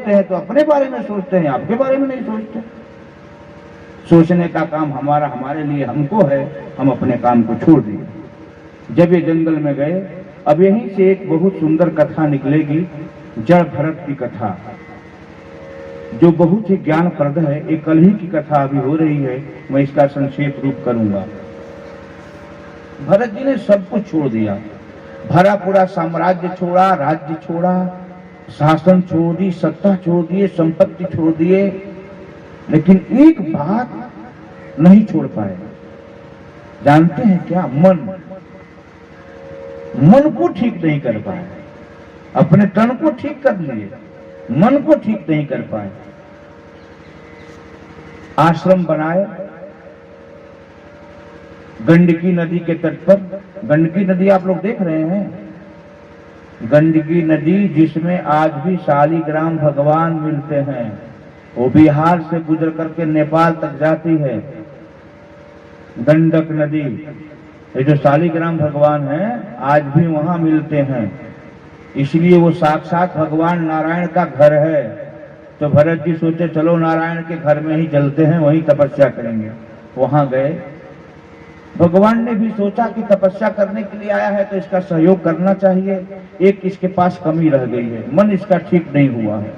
होते हैं तो अपने बारे में सोचते हैं, आपके बारे में नहीं सोचते। सोचने का काम हमारा, हमारे लिए हमको है, हम अपने काम को छोड़ दिए। जब ये जंगल में गए, अब यहीं से एक बहुत सुंदर कथा निकलेगी, जड़ भरत की कथा, जो बहुत ही ज्ञानप्रद है। एक कल ही की कथा अभी हो रही है, मैं इसका संक्षेप रूप करूंगा। भरत जी ने सब कुछ छोड़ दिया, भरा पूरा साम्राज्य छोड़ा, राज्य छोड़ा, शासन छोड़ दी, सत्ता छोड़ दिए, संपत्ति छोड़ दिए, लेकिन एक बात नहीं छोड़ पाए। जानते हैं क्या? मन को ठीक नहीं कर पाए। अपने तन को ठीक कर लिए, मन को ठीक नहीं कर पाए। आश्रम बनाए गंडकी नदी के तट पर। गंडकी नदी आप लोग देख रहे हैं, गंडकी नदी जिसमें आज भी शालिग्राम भगवान मिलते हैं, वो बिहार से गुजर करके नेपाल तक जाती है। गंडक नदी, ये जो शालिग्राम भगवान हैं आज भी वहां मिलते हैं, इसलिए वो साक्षात भगवान नारायण का घर है। तो भरत जी सोचे चलो नारायण के घर में ही चलते हैं, वहीं तपस्या करेंगे। वहां गए। भगवान ने भी सोचा कि तपस्या करने के लिए आया है तो इसका सहयोग करना चाहिए। एक इसके पास कमी रह गई है, मन इसका ठीक नहीं हुआ है।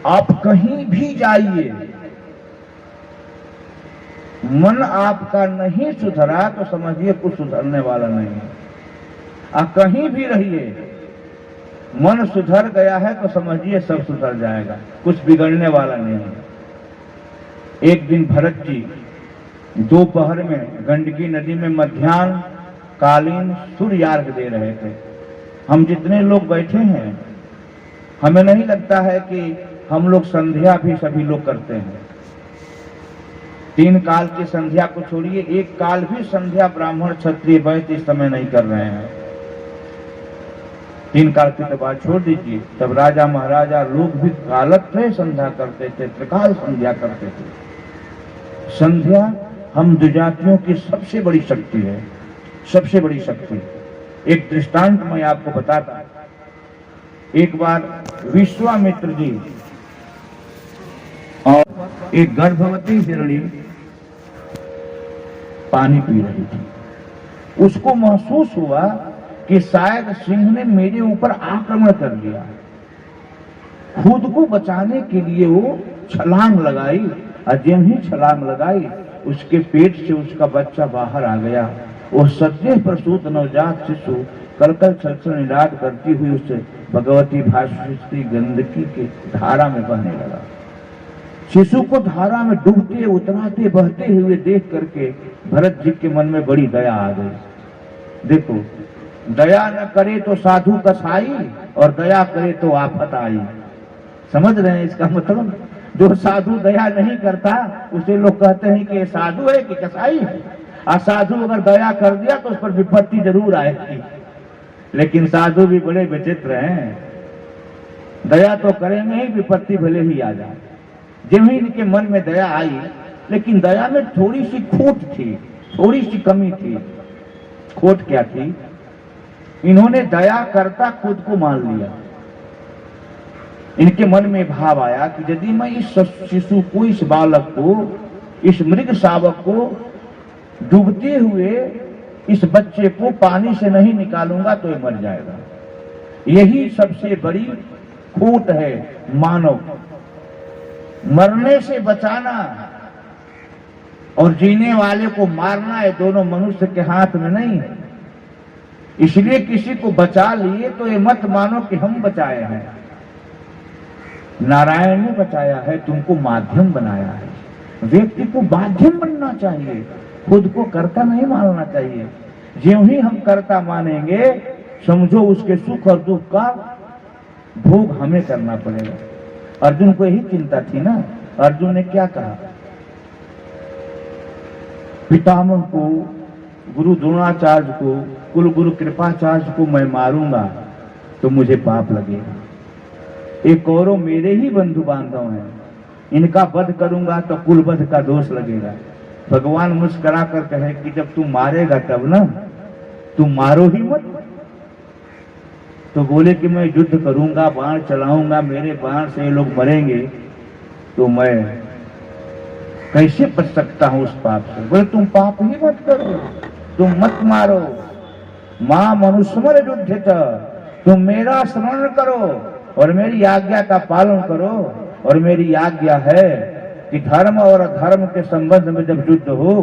आप कहीं भी जाइए, मन आपका नहीं सुधरा तो समझिए कुछ सुधरने वाला नहीं है। आप कहीं भी रहिए, मन सुधर गया है तो समझिए सब सुधर जाएगा, कुछ बिगड़ने वाला नहीं है। एक दिन भरत जी दोपहर में गंडकी नदी में मध्याह्न कालीन सूर्यार्घ दे रहे थे। हम जितने लोग बैठे हैं, हमें नहीं लगता है कि हम लोग संध्या भी सभी लोग करते हैं। 3 काल की संध्या को छोड़िए, एक काल भी संध्या ब्राह्मण क्षत्रिय वैश्य इस समय नहीं कर रहे हैं। 3 काल की तो बात छोड़ दीजिए, तब राजा महाराजा लोग भी कालत्रय संध्या करते थे, त्रिकाल संध्या करते थे। संध्या हम द्विजातियों की सबसे बड़ी शक्ति है, सबसे बड़ी शक्ति। एक दृष्टांत मैं आपको बताता। एक बार विश्वामित्र जी और एक गर्भवती हिरणी पानी पी रही थी। उसको महसूस हुआ कि शायद सिंह ने मेरे ऊपर आक्रमण कर लिया। खुद को बचाने के लिए वो छलांग लगाई, और जब ही छलांग लगाई उसके पेट से उसका बच्चा बाहर आ गया। वो सद्य प्रसूत नवजात शिशु कलकल छलछल निनाद करती हुई उस भगवती भास्वती गंडकी के धारा में बहने लगा। शिशु को धारा में डूबते उतराते बहते हुए देख करके भरत जी के मन में बड़ी दया आ गई। देखो, दया न करे तो साधु कसाई, और दया करे तो आफत आई। समझ रहे हैं इसका मतलब? जो साधु दया नहीं करता उसे लोग कहते हैं कि ये साधु है कि कसाई है। असाधु अगर दया कर दिया तो उस पर विपत्ति जरूर आएगी। लेकिन साधु भी बड़े विचित्र हैं, दया तो करेंगे ही, विपत्ति भले ही आ जाए। जब ही इनके मन में दया आई, लेकिन दया में थोड़ी सी खोट थी, थोड़ी सी कमी थी। खोट क्या थी? इन्होंने दया करता खुद को मान लिया। इनके मन में भाव आया कि यदि मैं इस शिशु को, इस बालक को, इस मृग शावक को डूबते हुए इस बच्चे को पानी से नहीं निकालूंगा तो ये मर जाएगा। यही सबसे बड़ी खोट है मानव, मरने से बचाना और जीने वाले को मारना, ये दोनों मनुष्य के हाथ में नहीं है। इसलिए किसी को बचा लिए तो ये मत मानो कि हम बचाए हैं, नारायण ने बचाया है, तुमको माध्यम बनाया है। व्यक्ति को माध्यम बनना चाहिए, खुद को कर्ता नहीं मानना चाहिए। ज्यों ही हम कर्ता मानेंगे, समझो उसके सुख और दुख का भोग हमें करना पड़ेगा। अर्जुन को यही चिंता थी ना। अर्जुन ने क्या कहा? पितामह को, गुरु द्रोणाचार्य को, कुल गुरु कृपाचार्य को मैं मारूंगा तो मुझे पाप लगेगा। एक कौरव मेरे ही बंधु बांधव हैं, इनका वध करूंगा तो कुल वध का दोष लगेगा। भगवान मुस्कुरा कर कहे कि जब तू मारेगा तब ना, तू मारो ही मत। तो बोले कि मैं युद्ध करूंगा, बाण चलाऊंगा, मेरे बाण से ये लोग मरेंगे, तो मैं कैसे बच सकता हूं उस पाप से। बोले तुम पाप ही मत करो, तुम मत मारो, मां मनुस्मर युद्धित, तुम मेरा स्मरण करो और मेरी आज्ञा का पालन करो। और मेरी आज्ञा है कि धर्म और अधर्म के संबंध में जब युद्ध हो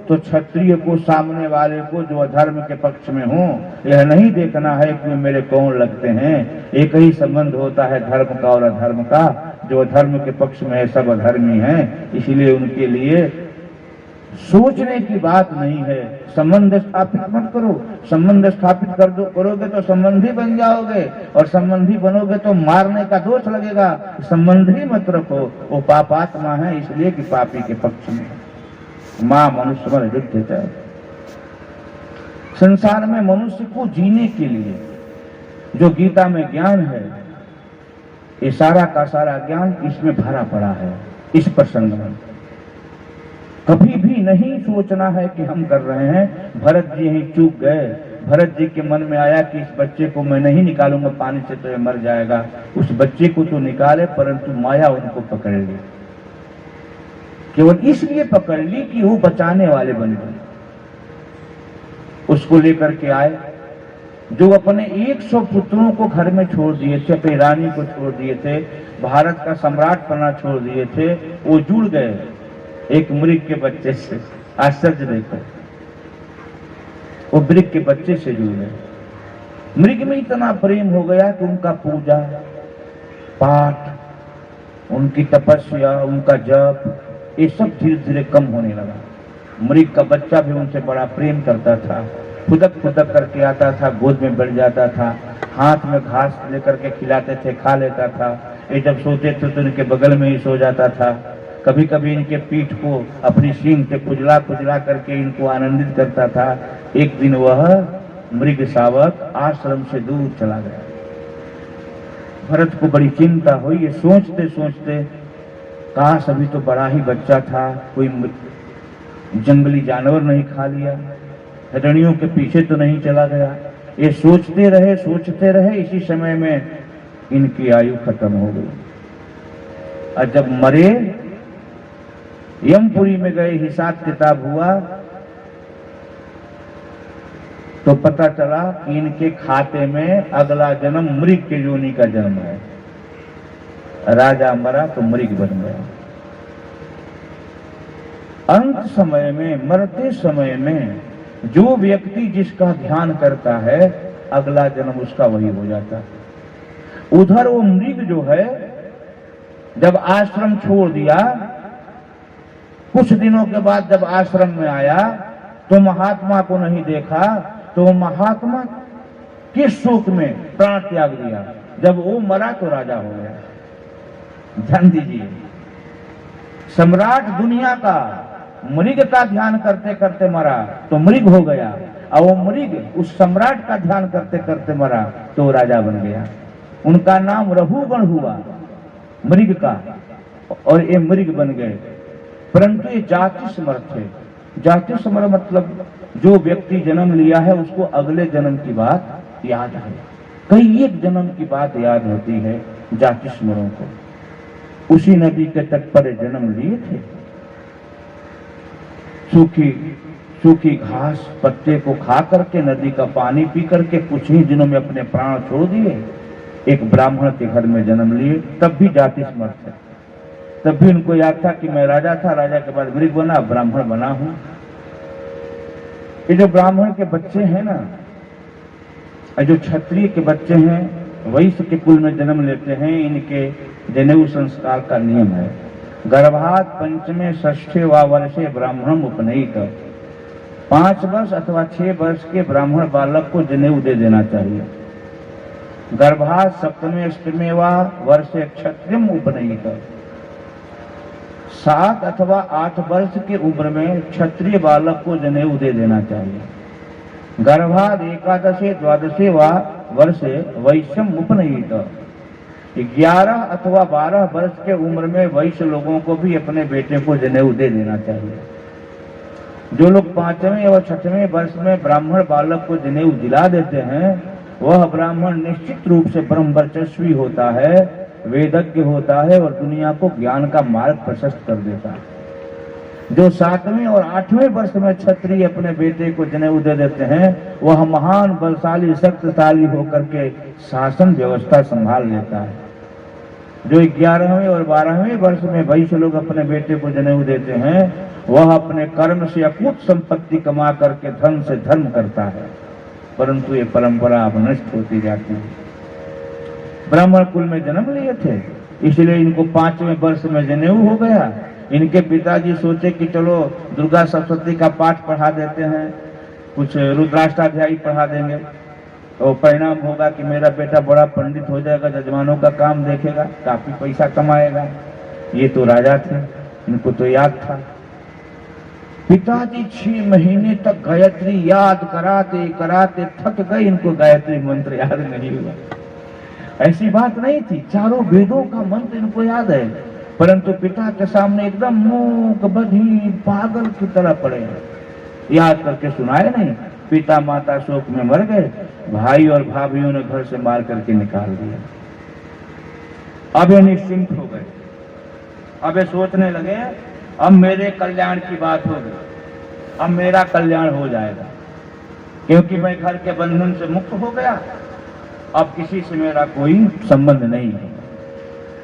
तो क्षत्रिय को, सामने वाले को जो अधर्म के पक्ष में हो, यह नहीं देखना है कि मेरे कौन लगते हैं। एक ही संबंध होता है धर्म का और अधर्म का, जो अधर्म के पक्ष में है सब अधर्मी हैं। इसलिए उनके लिए सोचने की बात नहीं है। संबंध स्थापित मत करो, संबंध स्थापित करोगे तो संबंधी बन जाओगे, और संबंधी बनोगे तो मारने का दोष लगेगा। संबंधी मत रखो, वो पापात्मा है इसलिए कि पापी के पक्ष में। मां मनुष्य युद्ध। संसार में मनुष्य को जीने के लिए जो गीता में ज्ञान है, ये सारा का सारा ज्ञान इसमें भरा पड़ा है। इस प्रसंग में कभी भी नहीं सोचना है कि हम कर रहे हैं। भरत जी यही चूक गए। भरत जी के मन में आया कि इस बच्चे को मैं नहीं निकालूंगा पानी से तो ये मर जाएगा। उस बच्चे को तो निकाले, परंतु माया उनको पकड़ ली। केवल इसलिए पकड़ ली कि वो बचाने वाले बन गए। उसको लेकर के आए, जो अपने 100 पुत्रों को घर में छोड़ दिए थे, अपनी रानी को छोड़ दिए थे, भारत का सम्राट पना छोड़ दिए थे, वो जुड़ गए एक मृग के बच्चे से। आश्चर्य देखो, वो मृग के बच्चे से जुड़ गए। मृग में इतना प्रेम हो गया कि उनका पूजा पाठ, उनकी तपस्या, उनका जप, ये सब धीरे धीरे कम होने लगा। मृग का बच्चा भी उनसे बड़ा प्रेम करता था, खुदक खुदक करके आता था, गोद में बैठ जाता था, हाथ में घास लेकर के खिलाते थे, खा लेता था। ये जब सोते थे तो इनके बगल में ही सो जाता था। कभी कभी इनके पीठ को अपनी सींग से खुजला खुजला करके इनको आनंदित करता था। एक दिन वह मृग शावक आश्रम से दूर चला गया। भरत को बड़ी चिंता हुई। ये सोचते सोचते, काश अभी तो बड़ा ही बच्चा था, कोई जंगली जानवर नहीं खा लिया, हिरणियों के पीछे तो नहीं चला गया। ये सोचते रहे। इसी समय में इनकी आयु खत्म हो गई। और जब मरे, यमपुरी में गए, हिसाब किताब हुआ तो पता चला कि इनके खाते में अगला जन्म मृग के योनि का जन्म है। राजा मरा तो मृग बन गया। अंत समय में, मरते समय में जो व्यक्ति जिसका ध्यान करता है, अगला जन्म उसका वही हो जाता है। उधर वो मृग जो है, जब आश्रम छोड़ दिया, कुछ दिनों के बाद जब आश्रम में आया तो महात्मा को नहीं देखा, तो महात्मा के शोक में प्राण त्याग दिया। जब वो मरा तो राजा हो गया। ध्यान दीजिए, सम्राट दुनिया का मृग का ध्यान करते करते मरा तो मृग हो गया, और वो मृग उस सम्राट का ध्यान करते करते मरा तो राजा बन गया। उनका नाम रघुगण हुआ मृग का, और ये मृग बन गए। परंतु ये जाति स्मर थे। जाति स्मर मतलब जो व्यक्ति जन्म लिया है उसको अगले जन्म की बात याद है। कई एक जन्म की बात याद होती है जाति स्मरों को। उसी नदी के तट पर जन्म लिए थे। सूखी घास पत्ते को खा करके, नदी का पानी पी करके कुछ ही दिनों में अपने प्राण छोड़ दिए। एक ब्राह्मण के घर में जन्म लिए, तब भी जाति स्मर थे। तब भी उनको याद था कि मैं राजा था, राजा के बाद मृग बना, ब्राह्मण बना हूं। ये जो ब्राह्मण के बच्चे हैं ना, जो क्षत्रिय के बच्चे हैं, वैश्य के कुल में जन्म लेते हैं, इनके जनेऊ संस्कार का नियम है। गर्भात पंचमे षष्ठे वा वर्षे ब्राह्मणम उपनयित। 5 वर्ष अथवा 6 वर्ष के ब्राह्मण बालक को जनेऊ दे देना चाहिए। गर्भात सप्तमे अष्टमे वा वर्षे क्षत्रियम उपनयित। 7 अथवा 8 वर्ष की उम्र में क्षत्रिय बालक को जनेऊ दे देना चाहिए। गर्भाद एकादशे द्वादशे वा वर्षे वैश्यम उपनयित। 11 अथवा 12 वर्ष के उम्र में वैश्य लोगों को भी अपने बेटे को जनेऊ दे देना चाहिए। जो लोग 5वें और 6वें वर्ष में ब्राह्मण बालक को जनेऊ दिला देते हैं, वह ब्राह्मण निश्चित रूप से ब्रह्म वर्चस्वी होता है, वेदज्ञ होता है और दुनिया को ज्ञान का मार्ग प्रशस्त कर देता है। जो 7वें और 8वें वर्ष में क्षत्रिय अपने बेटे को जनेऊ दे देते हैं, वह महान बलशाली शक्तिशाली होकर के शासन व्यवस्था संभाल लेता है। जो 11वें और 12वें वर्ष में वैश्य लोग अपने बेटे को जनेऊ देते हैं, वह अपने कर्म से अकूत संपत्ति कमा करके धन से धर्म करता है, परंतु ये परंपरा अब नष्ट होती जाती है। ब्राह्मण कुल में जन्म लिए थे, इसलिए इनको 5वें वर्ष में जनेऊ हो गया। इनके पिताजी सोचे कि चलो दुर्गा सप्तशती का पाठ पढ़ा देते हैं, कुछ रुद्राष्टाध्यायी पढ़ा देंगे, तो परिणाम होगा कि मेरा बेटा बड़ा पंडित हो जाएगा, जजमानों का काम देखेगा, काफी पैसा कमाएगा। ये तो राजा थे, इनको तो याद था। पिताजी 6 महीने तक गायत्री याद कराते कराते थक गए, इनको गायत्री मंत्र याद नहीं हुआ। ऐसी बात नहीं थी, चारों वेदों का मंत्र इनको याद है, परंतु पिता के सामने एकदम मूक बधिर पागल की तरह पड़े हैं, याद करके सुनाए नहीं। पिता माता शोक में मर गए, भाई और भाभीियों ने घर से मार करके निकाल दिया। अब ये निश्चिंत हो गए, अब ये सोचने लगे अब मेरे कल्याण की बात होगी, अब मेरा कल्याण हो जाएगा, क्योंकि मैं घर के बंधन से मुक्त हो गया, अब किसी से मेरा कोई संबंध नहीं है।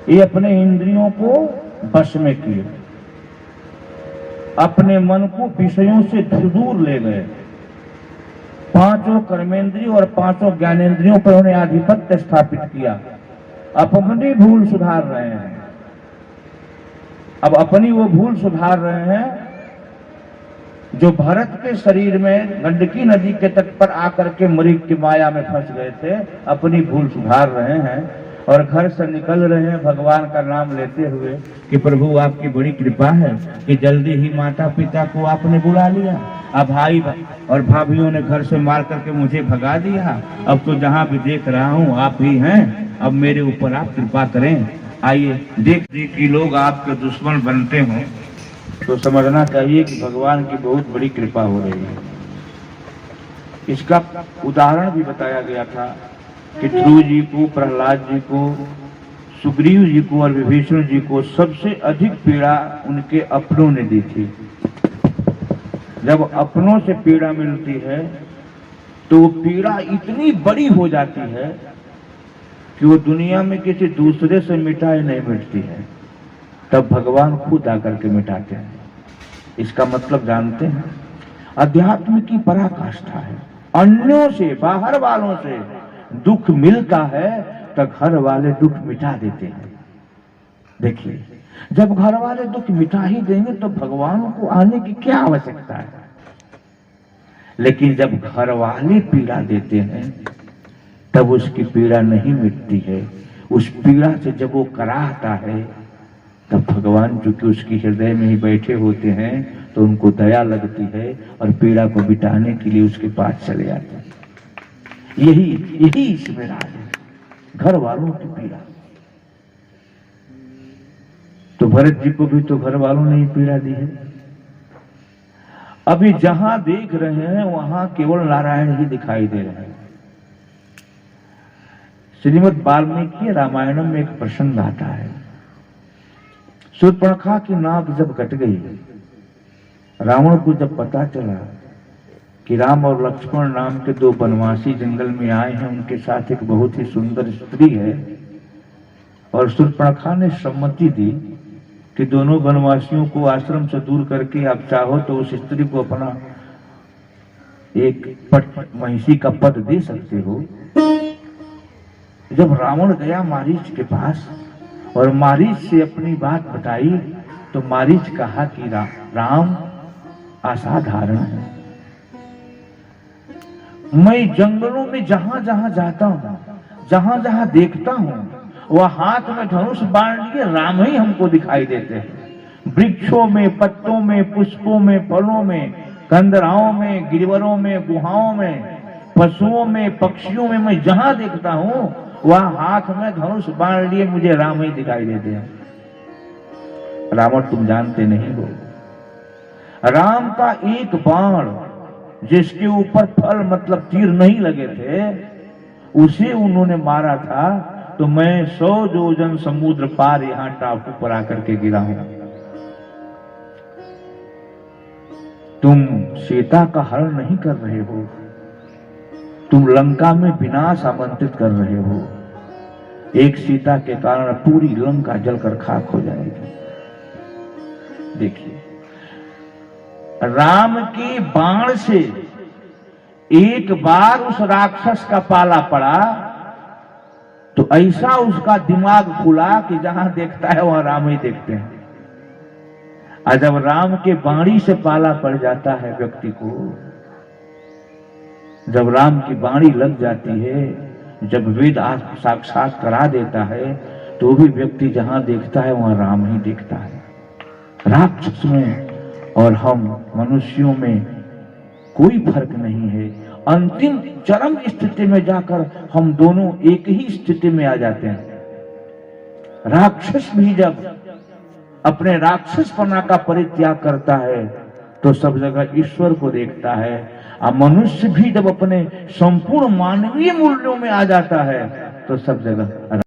ये अपने इंद्रियों को वश में किए, अपने मन को विषयों से दूर ले गए, 5 कर्मेंद्रियों और 5 ज्ञानेंद्रियों पर उन्हें आधिपत्य स्थापित किया। अपनी भूल सुधार रहे हैं, अब अपनी वो भूल सुधार रहे हैं जो भरत के शरीर में गंडकी नदी के तट पर आकर के मरीच की माया में फंस गए थे। अपनी भूल सुधार रहे हैं और घर से निकल रहे हैं भगवान का नाम लेते हुए कि प्रभु आपकी बड़ी कृपा है कि जल्दी ही माता पिता को आपने बुला लिया, अब भाई और भाभीियों ने घर से मार करके मुझे भगा दिया, अब तो जहां भी देख रहा हूं आप ही हैं, अब मेरे ऊपर आप कृपा करें। आइए देख कि लोग आपके दुश्मन बनते हों तो समझना चाहिए कि भगवान की बहुत बड़ी कृपा हो रही है। इसका उदाहरण भी बताया गया था कि ध्रुव जी को, प्रहलाद जी को, सुग्रीव जी को और विभीषण जी को सबसे अधिक पीड़ा उनके अपनों ने दी थी। जब अपनों से पीड़ा मिलती है तो वो पीड़ा इतनी बड़ी हो जाती है कि वो दुनिया में किसी दूसरे से मिटाई नहीं मिटती है, तब भगवान खुद आकर के मिटाते हैं। इसका मतलब जानते हैं, अध्यात्म की पराकाष्ठा है। अन्यों से, बाहर वालों से दुख मिलता है तो घर वाले दुख मिटा देते हैं। देखिए, जब घर वाले दुख मिटा ही देंगे तो भगवान को आने की क्या आवश्यकता है। लेकिन जब घर वाले पीड़ा देते हैं तब उसकी पीड़ा नहीं मिटती है। उस पीड़ा से जब वो कराहता है तब भगवान जो कि उसकी हृदय में ही बैठे होते हैं तो उनको दया लगती है और पीड़ा को मिटाने के लिए उसके पास चले जाते हैं। यही इसमें राज है, घर वालों की पीड़ा। तो भरत जी को भी तो घर वालों ने ही पीड़ा दी है। अभी जहां देख रहे हैं वहां केवल नारायण ही दिखाई दे रहे हैं। श्रीमद् वाल्मीकि रामायण में एक प्रसंग आता है। शूर्पणखा की नाक जब कट गई, रावण को जब पता चला कि राम और लक्ष्मण नाम के 2 वनवासी जंगल में आए हैं, उनके साथ एक बहुत ही सुंदर स्त्री है, और शूर्पणखा ने सम्मति दी कि दोनों वनवासियों को आश्रम से दूर करके आप चाहो तो उस स्त्री को अपना एक महिषी का पद दे सकते हो। जब रावण गया मारीच के पास और मारीच से अपनी बात बताई तो मारीच कहा कि राम असाधारण है। मैं जंगलों में जहां जहां जाता हूं, जहां जहां देखता हूं, वह हाथ में धनुष बाण लिए राम ही हमको दिखाई देते हैं। वृक्षों में, पत्तों में, पुष्पों में, फलों में, कंदराओं में, गिरवरों में, गुहाओं में, पशुओं में, पक्षियों में मैं जहां देखता हूं वह हाथ में धनुष बाण लिए मुझे राम ही दिखाई देते हैं। रावण, तुम जानते नहीं हो, राम का एक बाण जिसके ऊपर फल मतलब तीर नहीं लगे थे, उसे उन्होंने मारा था, तो मैं 100 योजन समुद्र पार यहां टापू पर आकर के गिरा हूं। तुम सीता का हरण नहीं कर रहे हो, तुम लंका में विनाश आमंत्रित कर रहे हो। एक सीता के कारण पूरी लंका जलकर खाक हो जाएगी। देखिए, राम के बाण से एक बार उस राक्षस का पाला पड़ा तो ऐसा उसका दिमाग खुला कि जहां देखता है वहां राम ही देखते हैं। और जब राम के बाणी से पाला पड़ जाता है व्यक्ति को, जब राम की बाणी लग जाती है, जब वेद साक्षात करा देता है, तो भी व्यक्ति जहां देखता है वहां राम ही देखता है। राक्षस में और हम मनुष्यों में कोई फर्क नहीं है। अंतिम चरम स्थिति में जाकर हम दोनों एक ही स्थिति में आ जाते हैं। राक्षस भी जब अपने राक्षसपना का परित्याग करता है तो सब जगह ईश्वर को देखता है, और मनुष्य भी जब अपने संपूर्ण मानवीय मूल्यों में आ जाता है तो सब जगह